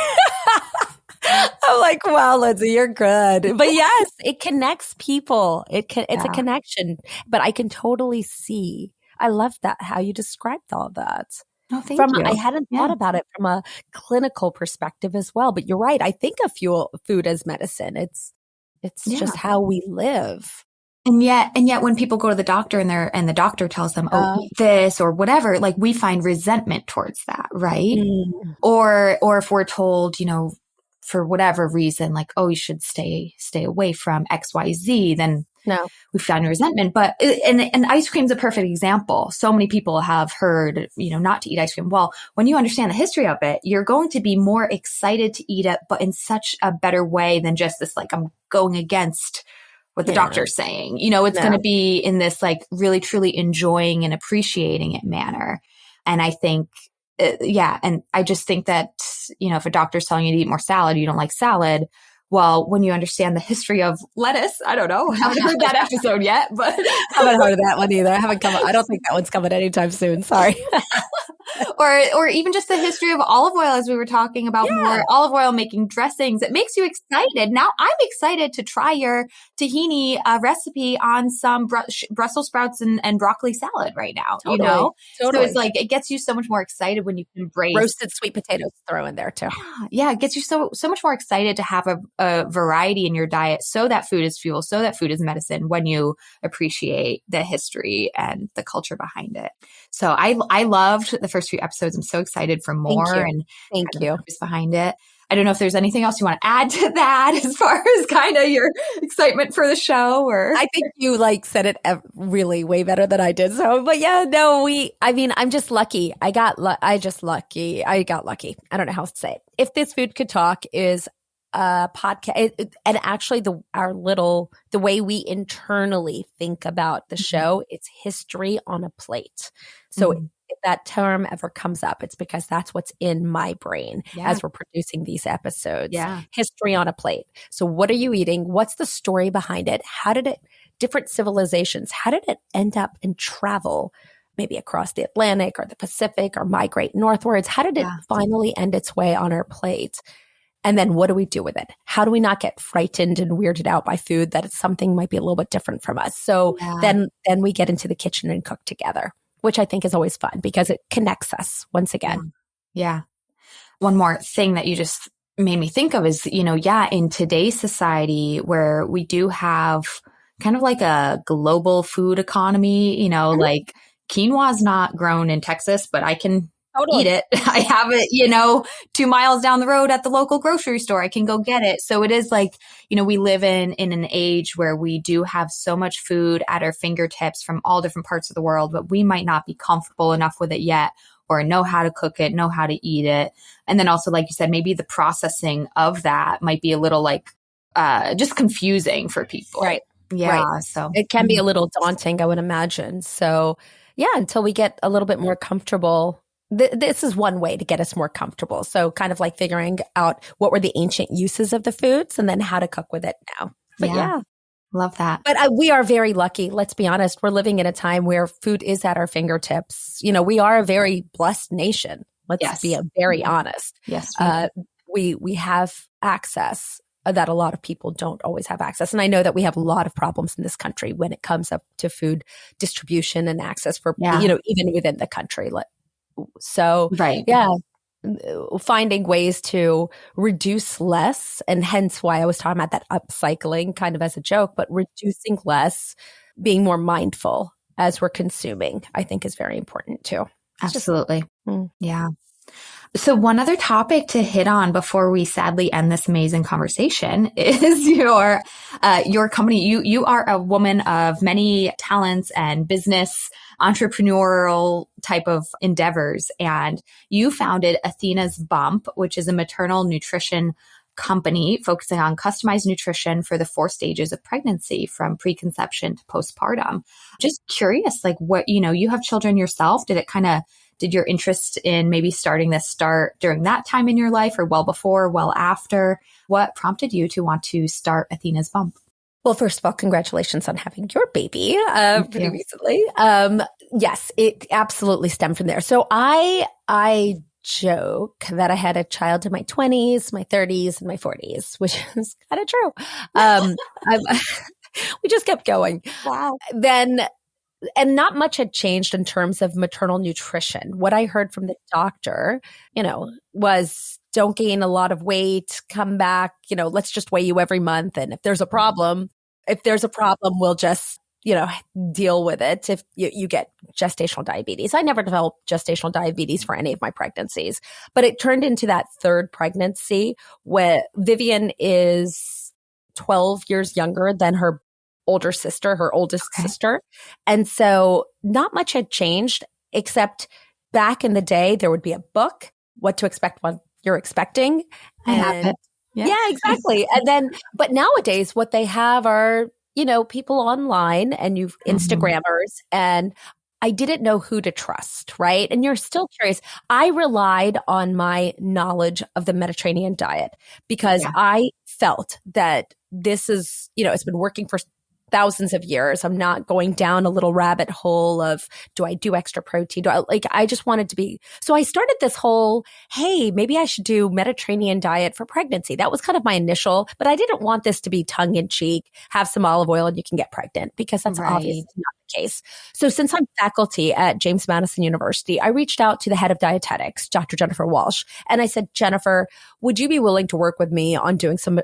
I'm like, wow, Lindsay, you're good. But yes, it connects people. It's a connection, but I can totally see. I love that, how you described all that. Oh, thank you. I hadn't thought about it from a clinical perspective as well, but you're right. I think of food as medicine. It's just how we live. And yet when people go to the doctor and the doctor tells them, eat this or whatever, like we find resentment towards that, right? Mm. Or if we're told, for whatever reason, like, oh, you should stay away from XYZ, then we find resentment. But, and ice cream's a perfect example. So many people have heard, not to eat ice cream. Well, when you understand the history of it, you're going to be more excited to eat it, but in such a better way than just this, like, I'm going against what the doctor's saying. It's going to be in this, like, really, truly enjoying and appreciating it manner. And I think, and I just think that, if a doctor's telling you to eat more salad, you don't like salad. well, when you understand the history of lettuce, I don't know, haven't heard that episode yet, but haven't heard of that one either. I don't think that one's coming anytime soon. Sorry. or even just the history of olive oil, as we were talking about more olive oil making dressings. It makes you excited. Now I'm excited to try your tahini recipe on some Brussels sprouts and broccoli salad right now. Totally, you know, totally. So it's like it gets you so much more excited when you can embrace roasted sweet potatoes. Throw in there too. Yeah, it gets you so much more excited to have a variety in your diet, so that food is fuel, so that food is medicine, when you appreciate the history and the culture behind it. So I loved the first few episodes. I'm so excited for more. Thank you. The purpose behind it. I don't know if there's anything else you want to add to that as far as kind of your excitement for the show, or I think you said it really way better than I did. So, but yeah, no, I'm just lucky. I got lucky. I don't know how to say it. If This Food Could Talk is a podcast, and actually the way we internally think about the show, it's history on a plate. So if that term ever comes up, it's because that's what's in my brain as we're producing these episodes. Yeah. History on a plate. So what are you eating? What's the story behind it? Different civilizations, how did it end up and travel maybe across the Atlantic or the Pacific or migrate northwards? How did it finally end its way on our plate? And then what do we do with it? How do we not get frightened and weirded out by food that something might be a little bit different from us? So then we get into the kitchen and cook together, which I think is always fun because it connects us once again. Yeah. One more thing that you just made me think of is, in today's society where we do have kind of like a global food economy, like quinoa is not grown in Texas, but I can eat it. I have it, 2 miles down the road at the local grocery store. I can go get it. So it is like, we live in an age where we do have so much food at our fingertips from all different parts of the world, but we might not be comfortable enough with it yet, or know how to cook it, know how to eat it. And then also, like you said, maybe the processing of that might be a little just confusing for people. Right. Yeah. Right. So it can be a little daunting, I would imagine. So yeah, until we get a little bit more comfortable. This is one way to get us more comfortable. So kind of like figuring out what were the ancient uses of the foods and then how to cook with it now. But yeah. Love that. But we are very lucky. Let's be honest. We're living in a time where food is at our fingertips. We are a very blessed nation. Let's be very honest. Yes. We have access that a lot of people don't always have access. And I know that we have a lot of problems in this country when it comes up to food distribution and access for, even within the country. So, finding ways to reduce less, and hence why I was talking about that upcycling kind of as a joke, but reducing less, being more mindful as we're consuming, I think is very important too. Absolutely. Yeah. So one other topic to hit on before we sadly end this amazing conversation is your company. You are a woman of many talents and business entrepreneurial type of endeavors. And you founded Athena's Bump, which is a maternal nutrition company focusing on customized nutrition for the 4 stages of pregnancy, from preconception to postpartum. Just curious, what, you have children yourself. Did your interest in maybe starting this start during that time in your life, or well before, well after? What prompted you to want to start Athena's Bump? Well, first of all, congratulations on having your baby pretty recently. Yes, it absolutely stemmed from there. So I joke that I had a child in my 20s, my 30s, and my 40s, which is kind of true. We just kept going. Wow. And not much had changed in terms of maternal nutrition. What I heard from the doctor, was don't gain a lot of weight, come back, let's just weigh you every month. And if there's a problem, we'll just, deal with it if you get gestational diabetes. I never developed gestational diabetes for any of my pregnancies, but it turned into that 3rd pregnancy where Vivian is 12 years younger than her oldest sister. And so not much had changed, except back in the day, there would be a book, What to Expect When You're Expecting. I have it. Yeah, exactly. And then, but nowadays what they have are, people online and Instagrammers, and I didn't know who to trust, right? And you're still curious. I relied on my knowledge of the Mediterranean diet because I felt that this is, it's been working for thousands of years. I'm not going down a little rabbit hole of, do I do extra protein? I just wanted to be, so I started this whole, hey, maybe I should do Mediterranean diet for pregnancy. That was kind of my initial, but I didn't want this to be tongue in cheek, have some olive oil and you can get pregnant, because that's obviously not the case. So since I'm faculty at James Madison University, I reached out to the head of dietetics, Dr. Jennifer Walsh. And I said, Jennifer, would you be willing to work with me on doing some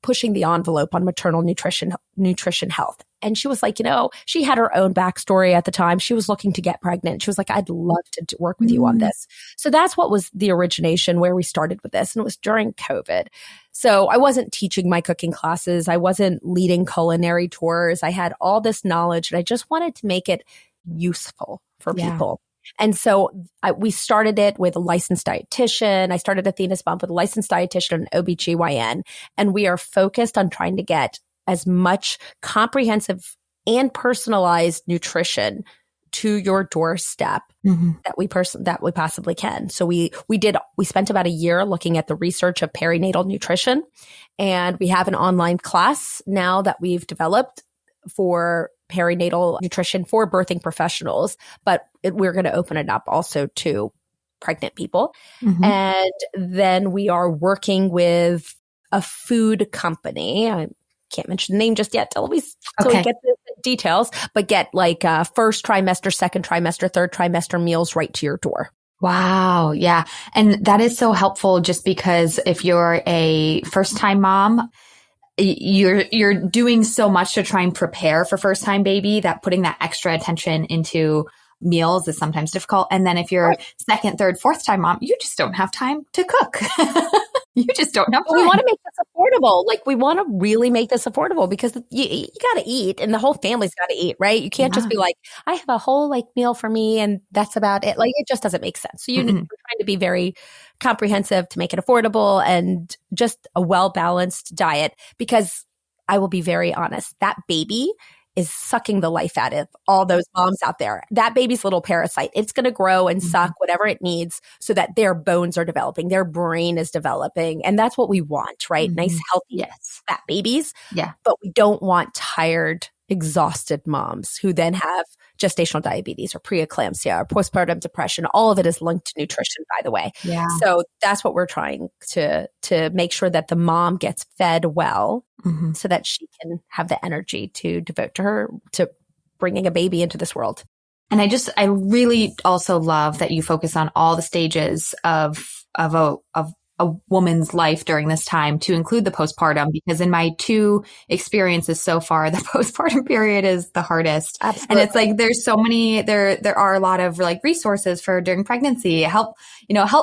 pushing the envelope on maternal nutrition health? And she was like, she had her own backstory at the time. She was looking to get pregnant. She was like, I'd love to work with you on this. So that's what was the origination, where we started with this. And it was during COVID. So I wasn't teaching my cooking classes. I wasn't leading culinary tours. I had all this knowledge and I just wanted to make it useful for people. And so we started it with a licensed dietitian. I started Athena's Bump with a licensed dietitian and OBGYN. And we are focused on trying to get as much comprehensive and personalized nutrition to your doorstep that we possibly can. So we spent about a year looking at the research of perinatal nutrition. And we have an online class now that we've developed for perinatal nutrition for birthing professionals, but we're going to open it up also to pregnant people. And then we are working with a food company. I can't mention the name just yet till we get the details, but get first trimester, second trimester, third trimester meals right to your door. Wow. Yeah. And that is so helpful, just because if you're a first time mom, you're doing so much to try and prepare for first time baby that putting that extra attention into meals is sometimes difficult. And then if you're second, third, fourth time mom, you just don't have time to cook. You just don't have time. We want to make this affordable. We want to really make this affordable, because you got to eat and the whole family's got to eat, right? You can't just be like, I have a whole meal for me and that's about it. It just doesn't make sense. So we're trying to be very comprehensive to make it affordable and just a well-balanced diet, because I will be very honest, that baby is sucking the life out of all those moms out there. That baby's little parasite. It's going to grow and suck whatever it needs so that their bones are developing, their brain is developing. And that's what we want, right? Nice, healthy, fat babies. Yeah. But we don't want tired, exhausted moms who then have gestational diabetes or preeclampsia or postpartum depression. All of it is linked to nutrition, by the way. Yeah. So that's what we're trying to make sure that the mom gets fed well so that she can have the energy to devote to bringing a baby into this world. And I really also love that you focus on all the stages of a woman's life during this time, to include the postpartum, because in my 2 experiences so far, the postpartum period is the hardest. Absolutely. And it's there's so many, there are a lot of resources for during pregnancy, help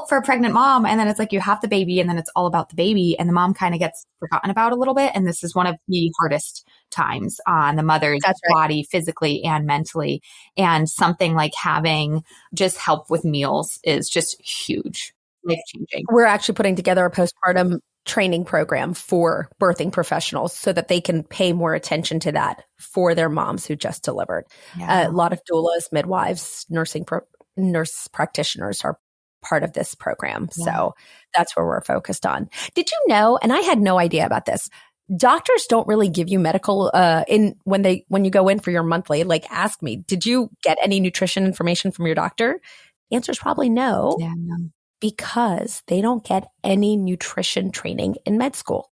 for a pregnant mom. And then it's you have the baby and then it's all about the baby, and the mom kind of gets forgotten about a little bit. And this is one of the hardest times on the mother's body, physically and mentally. And something like having just help with meals is just huge. Life-changing. We're actually putting together a postpartum training program for birthing professionals so that they can pay more attention to that for their moms who just delivered. A lot of doulas, midwives, nurse practitioners are part of this program. So that's where we're focused on. Did you know, and I had no idea about this, doctors don't really give you medical when you go in for your monthly, ask me, did you get any nutrition information from your doctor? Answer is probably no. Yeah, no. Because they don't get any nutrition training in med school.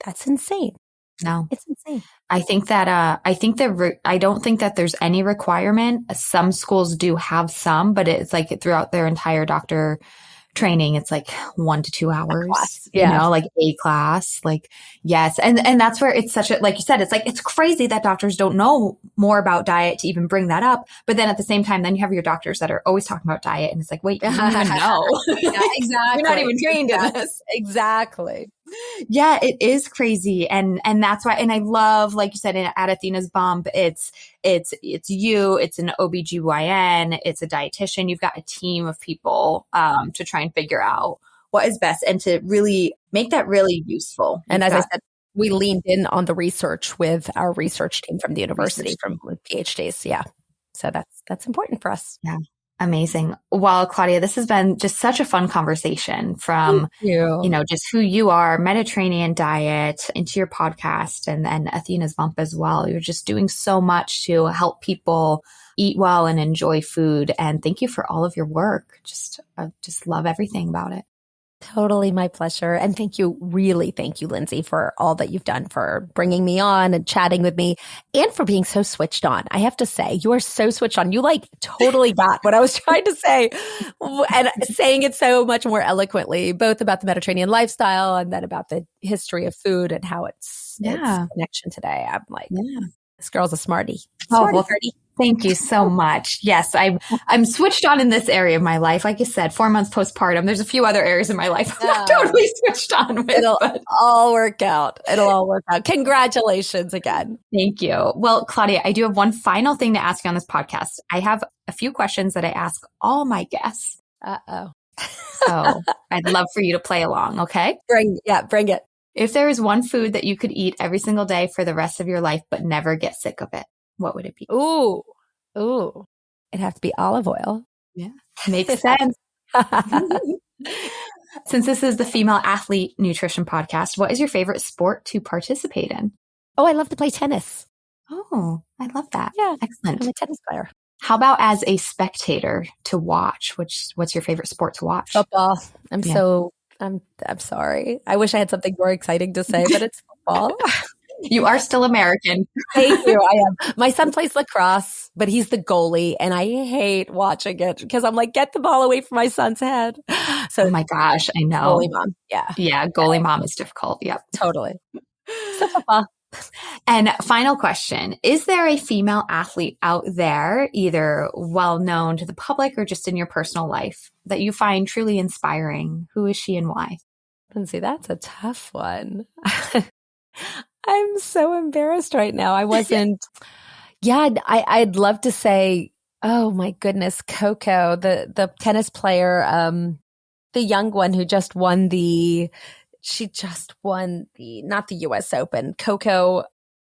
That's insane. No, it's insane. I think that I don't think that there's any requirement. Some schools do have some, but it's throughout their entire doctor training, it's 1 to 2 hours, a class, yes. And that's where it's such a, like you said, it's crazy that doctors don't know more about diet to even bring that up. But then at the same time, then you have your doctors that are always talking about diet, and it's wait, you don't even know. Yeah, exactly. You're not even trained in this. Exactly. Yeah, it is crazy. And that's why, and I love, like you said, at Athena's Bump, it's you, it's an OBGYN, it's a dietitian. You've got a team of people, to try and figure out what is best and to really make that really useful. And as I said, we leaned in on the research with our research team from the university, from PhDs. Yeah. So that's important for us. Yeah. Amazing. Well, Claudia, this has been just such a fun conversation from, just who you are, Mediterranean diet, into your podcast, and then Athena's Bump as well. You're just doing so much to help people eat well and enjoy food. And thank you for all of your work. I just love everything about it. Totally my pleasure. And thank you, Lindsay, for all that you've done, for bringing me on and chatting with me, and for being so switched on. I have to say, you are so switched on. You totally got what I was trying to say, and saying it so much more eloquently, both about the Mediterranean lifestyle and then about the history of food and how its connection today. I'm like, this girl's a smarty. Thank you so much. Yes, I'm switched on in this area of my life. Like I said, 4 months postpartum. There's a few other areas in my life I'm not totally switched on with. It'll all work out. Congratulations again. Thank you. Well, Claudia, I do have one final thing to ask you on this podcast. I have a few questions that I ask all my guests. So I'd love for you to play along, okay? Bring it. If there is one food that you could eat every single day for the rest of your life but never get sick of it, what would it be? Ooh. It'd have to be olive oil. Yeah. Makes sense. Since this is the Female Athlete Nutrition Podcast, what is your favorite sport to participate in? Oh, I love to play tennis. Oh, I love that. Yeah. Excellent. I'm a tennis player. How about as a spectator to watch? What's your favorite sport to watch? Football. I'm sorry. I wish I had something more exciting to say, but it's football. You are still American. Thank you. I am. My son plays lacrosse, but he's the goalie, and I hate watching it because I'm like, get the ball away from my son's head. So, oh my gosh, I know. Goalie mom. Yeah. Yeah. Goalie mom is difficult. Yep. Totally. So football. And final question, is there a female athlete out there, either well known to the public or just in your personal life, that you find truly inspiring? Who is she and why? Lindsay, that's a tough one. I'm so embarrassed right now. I wasn't. I'd love to say, oh my goodness, Coco, the tennis player, the young one who just won not the US Open. Coco,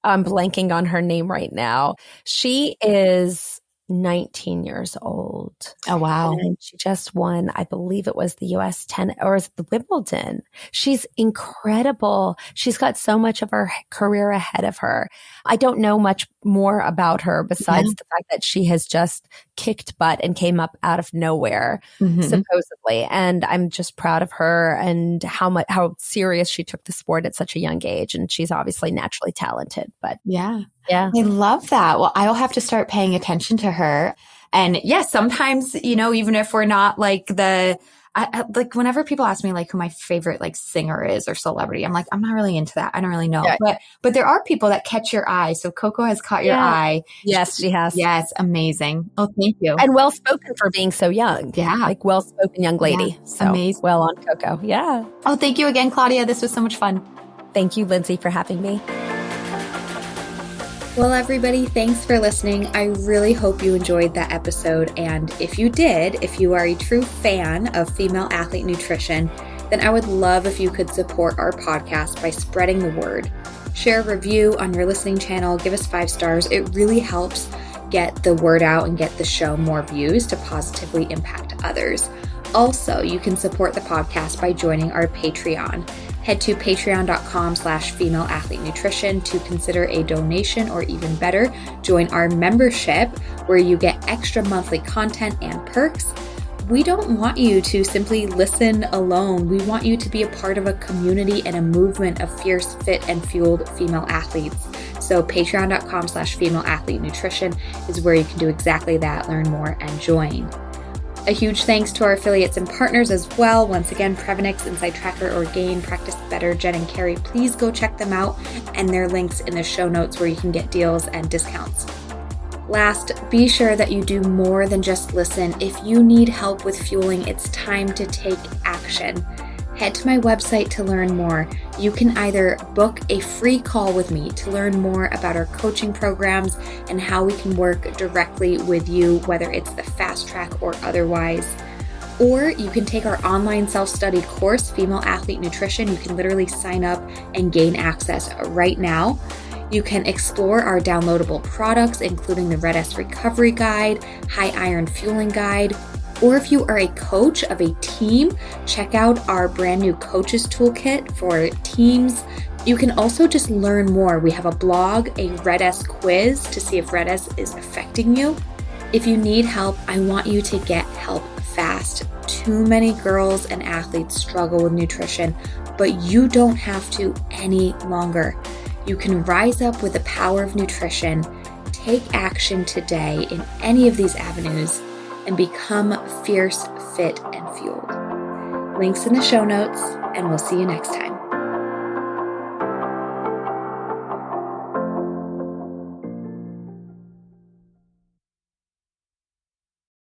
I'm blanking on her name right now. She is 19 years old. Oh, wow. And she just won, I believe it was the US 10 or is it the Wimbledon. She's incredible. She's got so much of her career ahead of her. I don't know much more about her besides the fact that she has just kicked butt and came up out of nowhere, supposedly. And I'm just proud of her and how serious she took the sport at such a young age. And she's obviously naturally talented, but yeah. I love that. Well, I'll have to start paying attention to her. And yes, sometimes, even if we're not like whenever people ask me like who my favorite like singer is or celebrity, I'm like, I'm not really into that. I don't really know. Right. But there are people that catch your eye. So Coco has caught your eye. Yes, she has. Yes. Amazing. Oh, thank you. And well-spoken for being so young. Yeah. Like well-spoken young lady. Yeah. So amazing. Well on Coco. Yeah. Oh, thank you again, Claudia. This was so much fun. Thank you, Lindsay, for having me. Well, everybody, thanks for listening. I really hope you enjoyed that episode. And if you did, if you are a true fan of female athlete nutrition, then I would love if you could support our podcast by spreading the word. Share a review on your listening channel, give us 5 stars. It really helps get the word out and get the show more views to positively impact others. Also, you can support the podcast by joining our Patreon. Head to patreon.com/femaleathletenutrition to consider a donation, or even better, join our membership where you get extra monthly content and perks. We don't want you to simply listen alone. We want you to be a part of a community and a movement of fierce, fit, and fueled female athletes. So patreon.com/femaleathletenutrition is where you can do exactly that, learn more, and join. A huge thanks to our affiliates and partners as well. Once again, Prevenix, Inside Tracker, Orgain, Practice Better, Jen and Carrie. Please go check them out, and their links in the show notes where you can get deals and discounts. Last, be sure that you do more than just listen. If you need help with fueling, it's time to take action. Head to my website to learn more. You can either book a free call with me to learn more about our coaching programs and how we can work directly with you, whether it's the fast track or otherwise. Or you can take our online self-study course, Female Athlete Nutrition. You can literally sign up and gain access right now. You can explore our downloadable products, including the Red S Recovery Guide, High Iron Fueling Guide, or if you are a coach of a team, check out our brand new Coaches Toolkit for teams. You can also just learn more. We have a blog, a Red S quiz to see if Red S is affecting you. If you need help, I want you to get help fast. Too many girls and athletes struggle with nutrition, but you don't have to any longer. You can rise up with the power of nutrition, take action today in any of these avenues, and become fierce, fit, and fueled. Links in the show notes, and we'll see you next time.